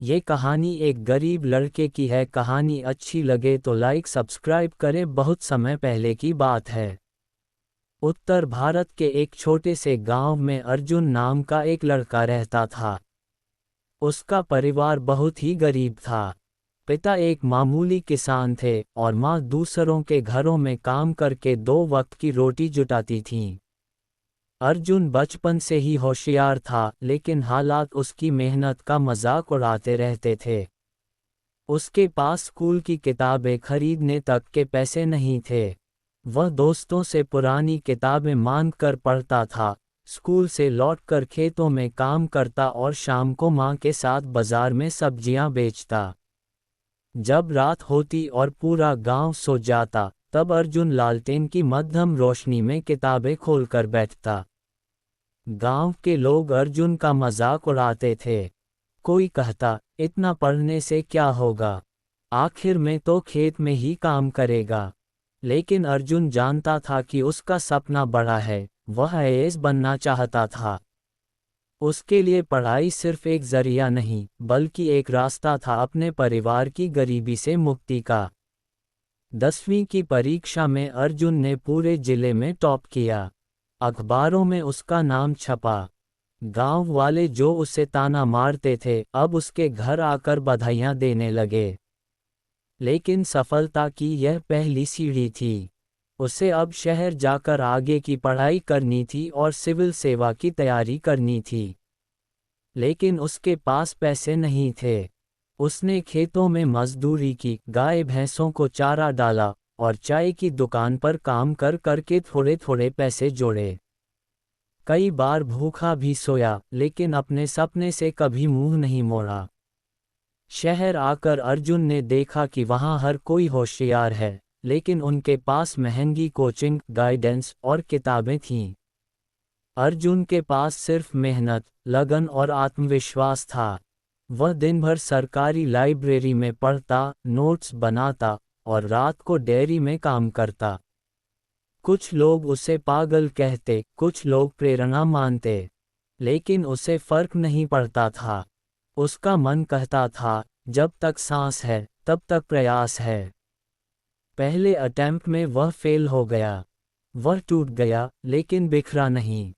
ये कहानी एक गरीब लड़के की है। कहानी अच्छी लगे तो लाइक सब्सक्राइब करें। बहुत समय पहले की बात है। उत्तर भारत के एक छोटे से गांव में अर्जुन नाम का एक लड़का रहता था। उसका परिवार बहुत ही गरीब था। पिता एक मामूली किसान थे और माँ दूसरों के घरों में काम करके दो वक्त की रोटी जुटाती थीं। अर्जुन बचपन से ही होशियार था, लेकिन हालात उसकी मेहनत का मजाक उड़ाते रहते थे। उसके पास स्कूल की किताबें खरीदने तक के पैसे नहीं थे। वह दोस्तों से पुरानी किताबें मांग कर पढ़ता था, स्कूल से लौटकर खेतों में काम करता और शाम को मां के साथ बाजार में सब्जियां बेचता। जब रात होती और पूरा गांव सो जाता, तब अर्जुन लालटेन की मध्यम रोशनी में किताबें खोलकर बैठता। गांव के लोग अर्जुन का मजाक उड़ाते थे। कोई कहता, इतना पढ़ने से क्या होगा, आखिर में तो खेत में ही काम करेगा। लेकिन अर्जुन जानता था कि उसका सपना बड़ा है। वह आईएएस बनना चाहता था। उसके लिए पढ़ाई सिर्फ एक जरिया नहीं, बल्कि एक रास्ता था अपने परिवार की गरीबी से मुक्ति का। 10वीं की परीक्षा में अर्जुन ने पूरे जिले में टॉप किया। अखबारों में उसका नाम छपा। गांव वाले जो उसे ताना मारते थे, अब उसके घर आकर बधाइयां देने लगे। लेकिन सफलता की यह पहली सीढ़ी थी। उसे अब शहर जाकर आगे की पढ़ाई करनी थी और सिविल सेवा की तैयारी करनी थी। लेकिन उसके पास पैसे नहीं थे। उसने खेतों में मजदूरी की, गाय भैंसों को चारा डाला और चाय की दुकान पर काम कर करके थोड़े थोड़े पैसे जोड़े। कई बार भूखा भी सोया, लेकिन अपने सपने से कभी मुंह नहीं मोड़ा। शहर आकर अर्जुन ने देखा कि वहां हर कोई होशियार है, लेकिन उनके पास महंगी कोचिंग, गाइडेंस और किताबें थीं। अर्जुन के पास सिर्फ मेहनत, लगन और आत्मविश्वास था। वह दिन भर सरकारी लाइब्रेरी में पढ़ता, नोट्स बनाता और रात को डेयरी में काम करता। कुछ लोग उसे पागल कहते, कुछ लोग प्रेरणा मानते, लेकिन उसे फर्क नहीं पड़ता था। उसका मन कहता था, जब तक सांस है तब तक प्रयास है। पहले अटेम्प्ट में वह फेल हो गया। वह टूट गया, लेकिन बिखरा नहीं।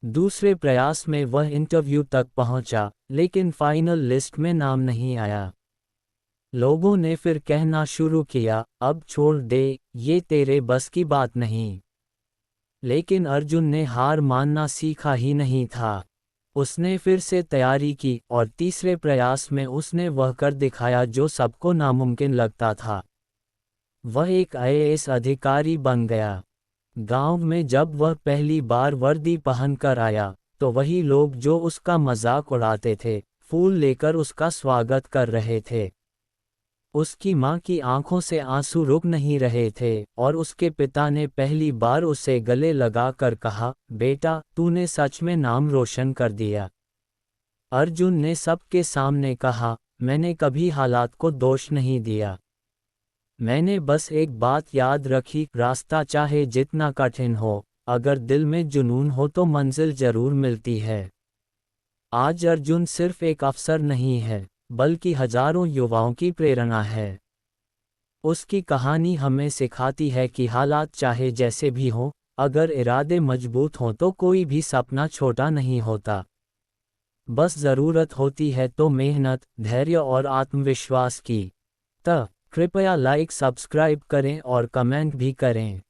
दूसरे प्रयास में वह इंटरव्यू तक पहुंचा, लेकिन फाइनल लिस्ट में नाम नहीं आया। लोगों ने फिर कहना शुरू किया, अब छोड़ दे, ये तेरे बस की बात नहीं। लेकिन अर्जुन ने हार मानना सीखा ही नहीं था। उसने फिर से तैयारी की और तीसरे प्रयास में उसने वह कर दिखाया जो सबको नामुमकिन लगता था। वह एक आईएएस अधिकारी बन गया। गांव में जब वह पहली बार वर्दी पहनकर आया, तो वही लोग जो उसका मजाक उड़ाते थे, फूल लेकर उसका स्वागत कर रहे थे। उसकी मां की आंखों से आंसू रुक नहीं रहे थे और उसके पिता ने पहली बार उसे गले लगाकर कहा, बेटा, तूने सच में नाम रोशन कर दिया। अर्जुन ने सबके सामने कहा, मैंने कभी हालात को दोष नहीं दिया। मैंने बस एक बात याद रखी, रास्ता चाहे जितना कठिन हो, अगर दिल में जुनून हो तो मंजिल जरूर मिलती है। आज अर्जुन सिर्फ एक अफसर नहीं है, बल्कि हजारों युवाओं की प्रेरणा है। उसकी कहानी हमें सिखाती है कि हालात चाहे जैसे भी हों, अगर इरादे मजबूत हों तो कोई भी सपना छोटा नहीं होता। बस ज़रूरत होती है तो मेहनत, धैर्य और आत्मविश्वास की। कृपया लाइक सब्सक्राइब करें और कमेंट भी करें।